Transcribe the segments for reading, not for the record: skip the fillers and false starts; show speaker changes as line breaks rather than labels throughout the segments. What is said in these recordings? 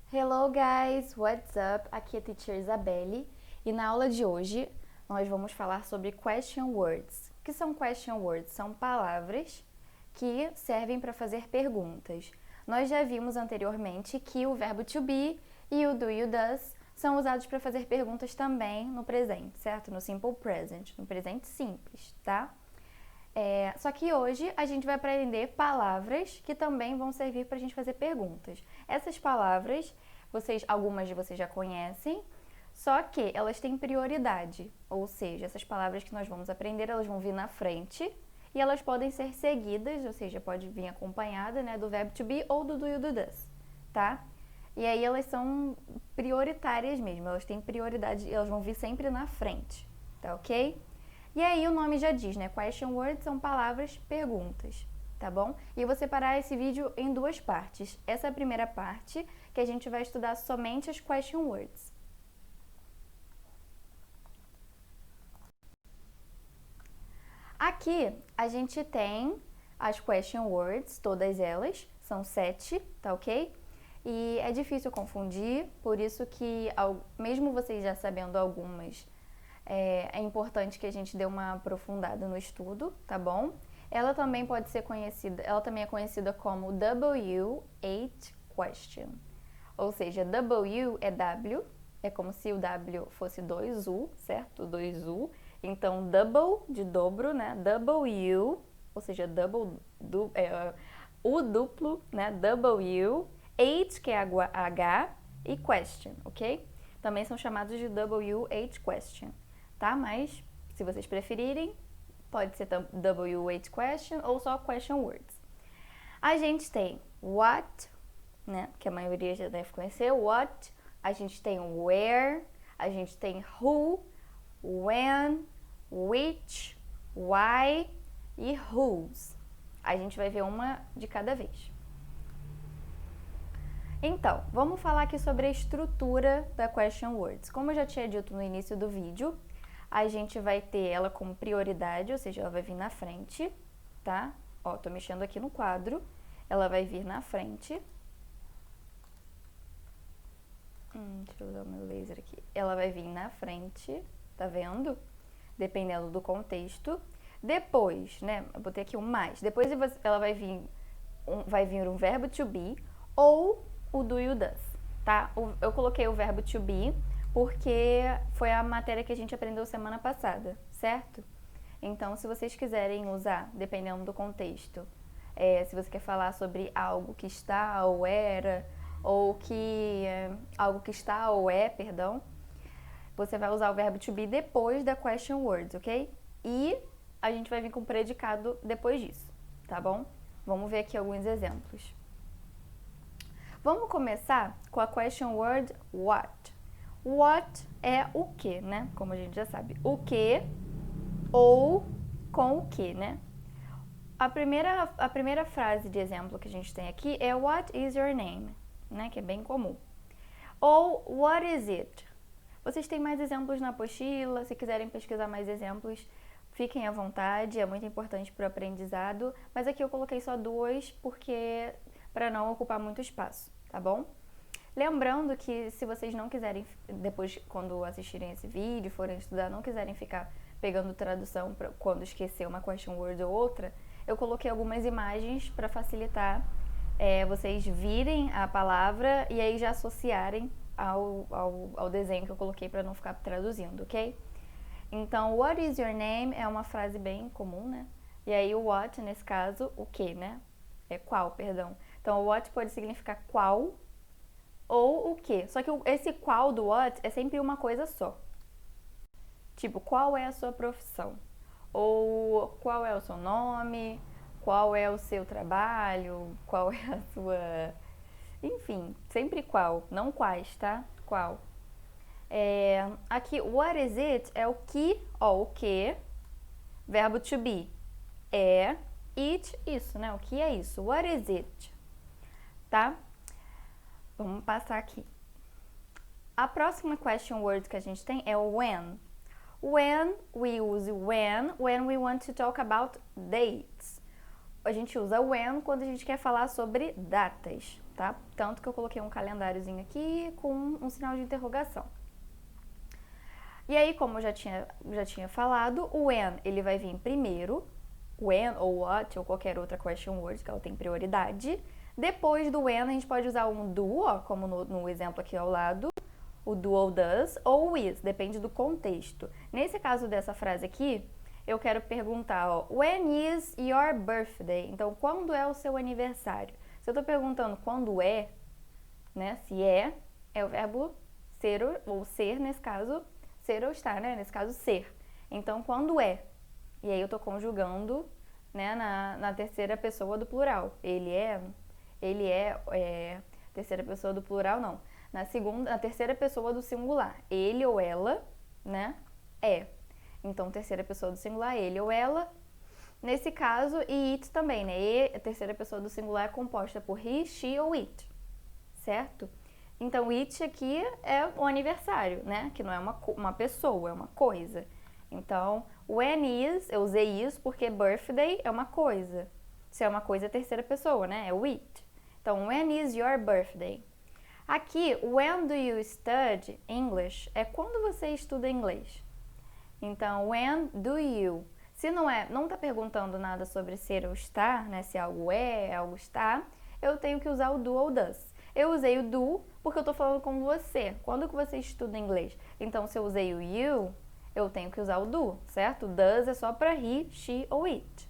Hello guys, what's up? Aqui é a Teacher Isabelle e na aula de hoje nós vamos falar sobre question words. O que são question words? São palavras que servem para fazer perguntas. Nós já vimos anteriormente que o verbo to be e o do, you, does são usados para fazer perguntas também no presente, certo? No simple present, no presente simples, tá? Só que hoje a gente vai aprender palavras que também vão servir para a gente fazer perguntas. Essas palavras, algumas de vocês já conhecem, só que elas têm prioridade. Ou seja, essas palavras que nós vamos aprender, elas vão vir na frente e elas podem ser seguidas, ou seja, pode vir acompanhada, né, do verbo to be ou do you, do does, tá? E aí elas são prioritárias mesmo, elas têm prioridade, elas vão vir sempre na frente, tá ok? E aí o nome já diz, né? Question words são palavras perguntas, tá bom? E eu vou separar esse vídeo em duas partes. Essa é a primeira parte, que a gente vai estudar somente as question words. Aqui a gente tem as question words, todas elas, são 7, tá ok? E é difícil confundir, por isso que, mesmo vocês já sabendo algumas, é importante que a gente dê uma aprofundada no estudo, tá bom? Ela também pode ser conhecida, ela também é conhecida como W8 question. Ou seja, W é W, é como se o W fosse 2U, certo? 2U. Então, double de dobro, né? W, ou seja, o duplo, né? W, 8, que é H, e question, ok? Também são chamados de W8 question. Tá? Mas, se vocês preferirem, pode ser W8 question ou só question words. A gente tem what, né? Que a maioria já deve conhecer, what. A gente tem where, a gente tem who, when, which, why e whose. A gente vai ver uma de cada vez. Então, vamos falar aqui sobre a estrutura da question words. Como eu já tinha dito no início do vídeo, a gente vai ter ela como prioridade, ou seja, ela vai vir na frente, tá? Ó, tô mexendo aqui no quadro, ela vai vir na frente. Deixa eu usar o meu laser aqui. Ela vai vir na frente, tá vendo? Dependendo do contexto. Depois, né, eu botei aqui um mais. Depois ela vai vir um verbo to be ou o do, you, does, tá? Eu coloquei o verbo to be porque foi a matéria que a gente aprendeu semana passada, certo? Então, se vocês quiserem usar, dependendo do contexto, se você quer falar sobre algo que está ou era, ou que algo que está ou é, perdão, você vai usar o verbo to be depois da question words, ok? E a gente vai vir com o predicado depois disso, tá bom? Vamos ver aqui alguns exemplos. Vamos começar com a question word what. What é o que, né? Como a gente já sabe. O que ou com o que, né? A primeira frase de exemplo que a gente tem aqui é What is your name? Né? Que é bem comum. Ou What is it? Vocês têm mais exemplos na apostila, se quiserem pesquisar mais exemplos, fiquem à vontade, é muito importante para o aprendizado, mas aqui eu coloquei só duas porque para não ocupar muito espaço, tá bom? Lembrando que se vocês não quiserem, depois quando assistirem esse vídeo, forem estudar, não quiserem ficar pegando tradução pra quando esquecer uma question word ou outra, eu coloquei algumas imagens para facilitar vocês virem a palavra e aí já associarem ao desenho que eu coloquei para não ficar traduzindo, ok? Então, what is your name é uma frase bem comum, né? E aí o what, nesse caso, o que, né? É qual, perdão. Então, o what pode significar qual ou o que. Só que esse qual do what é sempre uma coisa só. Tipo, qual é a sua profissão? Ou qual é o seu nome? Qual é o seu trabalho? Qual é a sua... Enfim, sempre qual, não quais, tá? Qual. Aqui, what is it é o que, ó, o que, verbo to be, it, isso, né? O que é isso? What is it? Tá? Vamos passar aqui. A próxima question word que a gente tem é when. When, we use when we want to talk about dates. A gente usa when quando a gente quer falar sobre datas, tá? Tanto que eu coloquei um calendáriozinho aqui com um sinal de interrogação. E aí, como eu já tinha falado, o when, ele vai vir primeiro, when ou what ou qualquer outra question word, que ela tem prioridade. Depois do when, a gente pode usar um do, ó, como no exemplo aqui ao lado, o do ou does, ou o is, depende do contexto. Nesse caso dessa frase aqui, eu quero perguntar, ó, when is your birthday? Então, quando é o seu aniversário? Se eu tô perguntando quando é, né, se é o verbo ser ou ser, nesse caso, ser ou estar, né? Nesse caso, ser. Então, quando é? E aí eu tô conjugando, né, na terceira pessoa do plural. Ele é, terceira pessoa do plural, não. Na terceira pessoa do singular. Ele ou ela, né, é. Então, terceira pessoa do singular, ele ou ela. Nesse caso, e it também, né? E, a terceira pessoa do singular é composta por he, she ou it, certo? Então, it aqui é o aniversário, né? Que não é uma pessoa, é uma coisa. Então, when is, eu usei isso porque birthday é uma coisa. Se é uma coisa, é terceira pessoa, né? É o it. Então, when is your birthday? Aqui, when do you study English? É quando você estuda inglês. Então, when do you? Se não tá perguntando nada sobre ser ou estar, né? Se algo é, algo está, eu tenho que usar o do ou does. Eu usei o do porque eu tô falando com você. Quando que você estuda inglês? Então, se eu usei o you, eu tenho que usar o do, certo? Does é só para he, she ou it.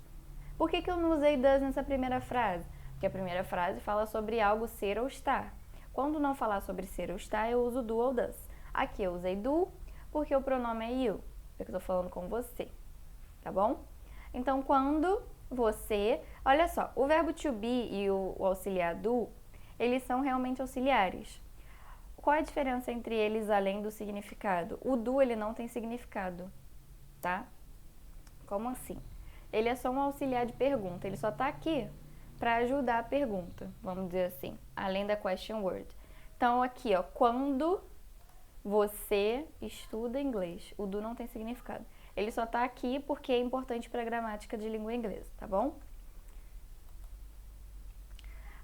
Por que eu não usei does nessa primeira frase? Porque a primeira frase fala sobre algo ser ou estar. Quando não falar sobre ser ou estar, eu uso do ou does. Aqui eu usei do porque o pronome é you, porque eu tô falando com você, tá bom? Então, quando você... Olha só, o verbo to be e o auxiliar do, eles são realmente auxiliares. Qual é a diferença entre eles além do significado? O do, ele não tem significado, tá? Como assim? Ele é só um auxiliar de pergunta, ele só tá aqui para ajudar a pergunta, vamos dizer assim, além da question word. Então, aqui, ó, quando você estuda inglês, o do não tem significado. Ele só tá aqui porque é importante para a gramática de língua inglesa, tá bom?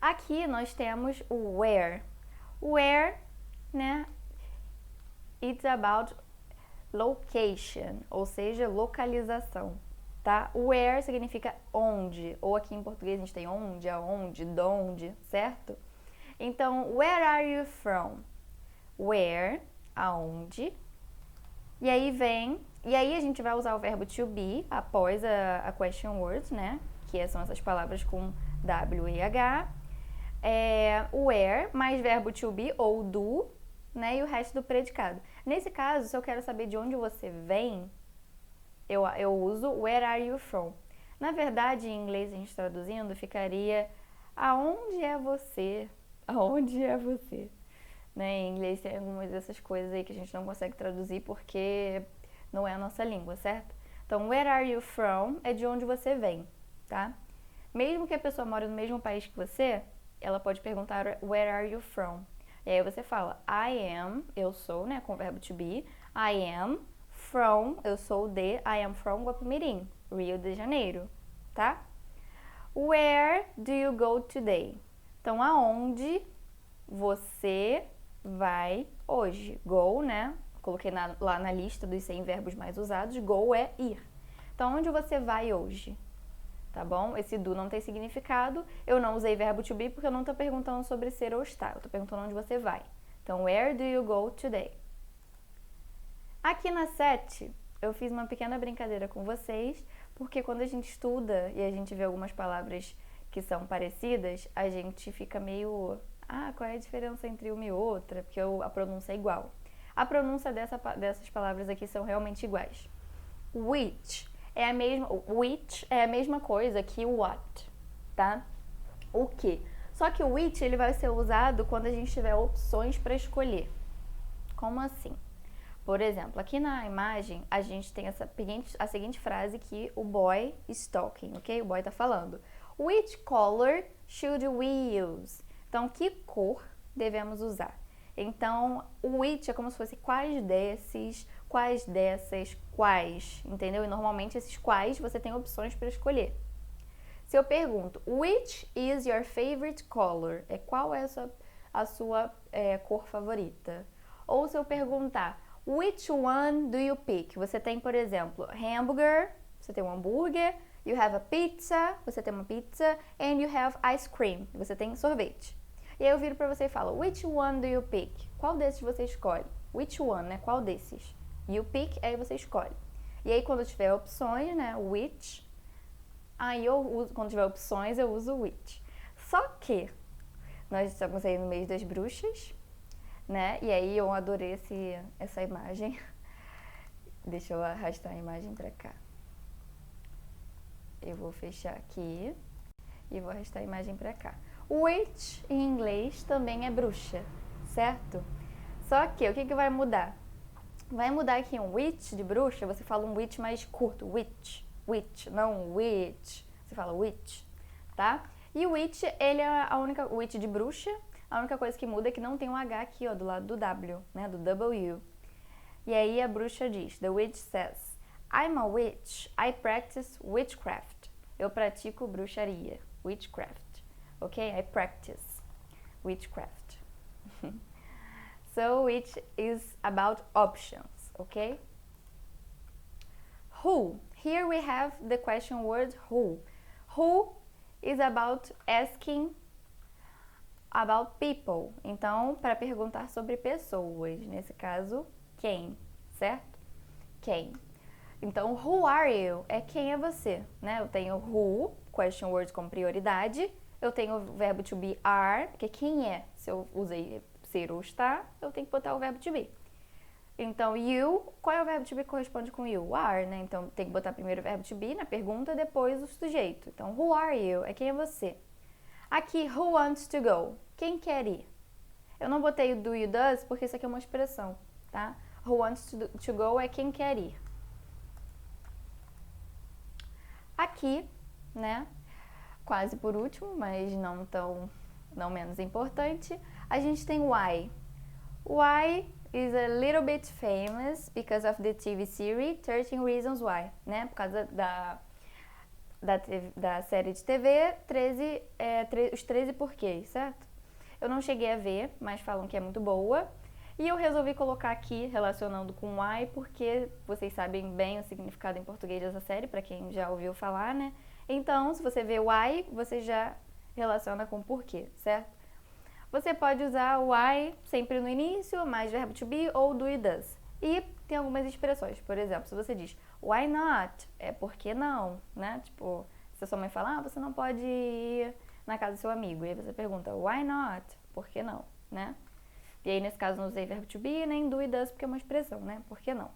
Aqui nós temos o where. Where, né? It's about location, ou seja, localização, tá? Where significa onde, ou aqui em português a gente tem onde, aonde, donde, certo? Então, where are you from? Where, aonde. E aí a gente vai usar o verbo to be após a question words, né? Que são essas palavras com W e H. Where mais verbo to be ou do, né? E o resto do predicado. Nesse caso, se eu quero saber de onde você vem, eu uso where are you from. Na verdade, em inglês, a gente traduzindo, ficaria aonde é você? Aonde é você? Né? Em inglês tem algumas dessas coisas aí que a gente não consegue traduzir porque não é a nossa língua, certo? Então, where are you from é de onde você vem, tá? Mesmo que a pessoa mora no mesmo país que você, ela pode perguntar where are you from? E aí você fala I am, eu sou, né, com o verbo to be. I am from, eu sou de, I am from Guapimirim, Rio de Janeiro, tá? Where do you go today? Então, aonde você vai hoje? Go, né? Coloquei lá na lista dos 100 verbos mais usados. Go é ir. Então, onde você vai hoje? Tá bom? Esse do não tem significado. Eu não usei verbo to be porque eu não tô perguntando sobre ser ou estar. Eu tô perguntando onde você vai. Então, where do you go today? Aqui na 7, eu fiz uma pequena brincadeira com vocês, porque quando a gente estuda e a gente vê algumas palavras que são parecidas, a gente fica meio... qual é a diferença entre uma e outra? Porque a pronúncia é igual. A pronúncia dessas palavras aqui são realmente iguais. Which é a mesma coisa que what, tá? O que? Só que o which ele vai ser usado quando a gente tiver opções para escolher. Como assim? Por exemplo, aqui na imagem a gente tem a seguinte frase que o boy is talking, ok? O boy tá falando. Which color should we use? Então, que cor devemos usar? Então, o which é como se fosse quais desses, quais dessas, quais, entendeu? E normalmente esses quais você tem opções para escolher. Se eu pergunto, which is your favorite color? Qual é a sua cor favorita? Ou se eu perguntar, which one do you pick? Você tem, por exemplo, hambúrguer, você tem um hambúrguer, you have a pizza, você tem uma pizza, and you have ice cream, você tem sorvete. E aí eu viro pra você e falo, which one do you pick? Qual desses você escolhe? Which one, né? Qual desses? You pick, aí você escolhe. E aí quando tiver opções, né? Which, aí eu uso, quando tiver opções eu uso which. Só que nós estamos aí no mês das bruxas, né? E aí eu adorei essa imagem. Deixa eu arrastar a imagem pra cá. Eu vou fechar aqui e vou arrastar a imagem pra cá. Witch em inglês também é bruxa, certo? Só que o que vai mudar? Vai mudar aqui um witch de bruxa, você fala um witch mais curto, witch, não witch. Você fala witch, tá? E o witch, ele é a única, witch de bruxa, a única coisa que muda é que não tem um H aqui, ó, do lado do W, né, do W. E aí a bruxa diz, the witch says, I'm a witch, I practice witchcraft. Eu pratico bruxaria, witchcraft, ok? I practice witchcraft. So witch is about options, ok? Who? Here we have the question word who. Who is about asking about people. Então, para perguntar sobre pessoas, nesse caso, quem, certo? Quem. Então, who are you? É quem é você, né? Eu tenho who, question word com prioridade. Eu tenho o verbo to be are, que é quem é. Se eu usei ser ou estar, eu tenho que botar o verbo to be. Então, you, qual é o verbo to be que corresponde com you? Are, né? Então, tem que botar primeiro o verbo to be na pergunta, depois o sujeito. Então, who are you? É quem é você. Aqui, who wants to go? Quem quer ir? Eu não botei o do you does porque isso aqui é uma expressão, tá? Who wants to go é quem quer ir. Aqui, né? Quase por último, mas não menos importante, a gente tem why. Why is a little bit famous because of the TV series 13 Reasons Why, né? Por causa da série de TV, os 13 porquês, certo? Eu não cheguei a ver, mas falam que é muito boa. E eu resolvi colocar aqui, relacionando com why, porque vocês sabem bem o significado em português dessa série, para quem já ouviu falar, né? Então, se você vê why, você já relaciona com porquê, certo? Você pode usar why sempre no início, mais verbo to be ou do e does. E tem algumas expressões, por exemplo, se você diz why not, é porque não, né? Tipo, se a sua mãe fala, você não pode ir na casa do seu amigo, e aí você pergunta why not, por que não, né? E aí, nesse caso, não usei verbo to be nem do e does, porque é uma expressão, né? Por que não?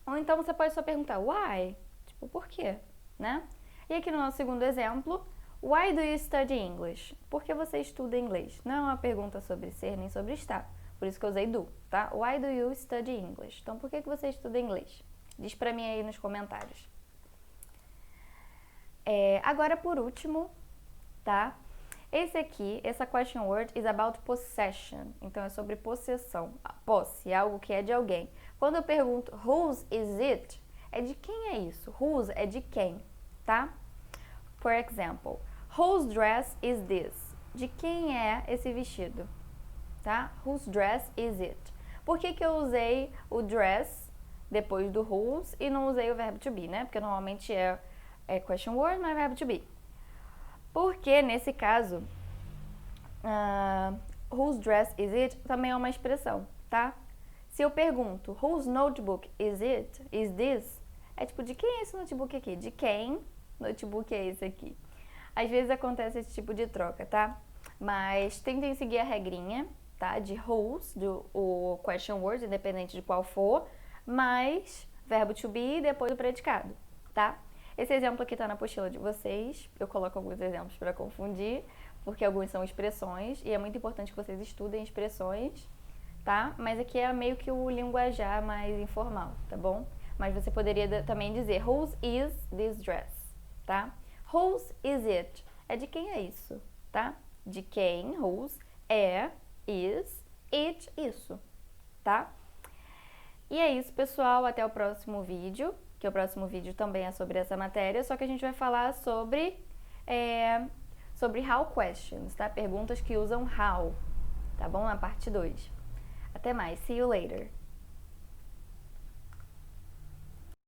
Ou então você pode só perguntar why, tipo, por quê, né? E aqui no nosso segundo exemplo, why do you study English? Por que você estuda inglês? Não é uma pergunta sobre ser nem sobre estar, por isso que eu usei do, tá? Why do you study English? Então, por que você estuda inglês? Diz pra mim aí nos comentários. Agora, por último, tá? Essa question word is about possession. Então, é sobre possessão. Posse, é algo que é de alguém. Quando eu pergunto whose is it, é de quem é isso? Whose é de quem, tá? For example, whose dress is this? De quem é esse vestido, tá? Whose dress is it? Por que eu usei o dress depois do whose e não usei o verbo to be, né? Porque normalmente é question word, mas é verbo to be. Porque, nesse caso, whose dress is it também é uma expressão, tá? Se eu pergunto, whose notebook is it? Is this? É tipo, de quem é esse notebook aqui? De quem notebook é esse aqui? Às vezes acontece esse tipo de troca, tá? Mas tentem seguir a regrinha, tá? De whose, o question word, independente de qual for, mais verbo to be e depois o predicado, tá? Esse exemplo aqui tá na apostila de vocês, eu coloco alguns exemplos para confundir, porque alguns são expressões, e é muito importante que vocês estudem expressões, tá? Mas aqui é meio que o linguajar mais informal, tá bom? Mas você poderia também dizer, whose is this dress, tá? Whose is it? É de quem é isso, tá? De quem, whose, is, it, isso, tá? E é isso, pessoal, até o próximo vídeo, que o próximo vídeo também é sobre essa matéria, só que a gente vai falar sobre sobre how questions, tá? Perguntas que usam how, tá bom? Na parte 2. Até mais. See you later.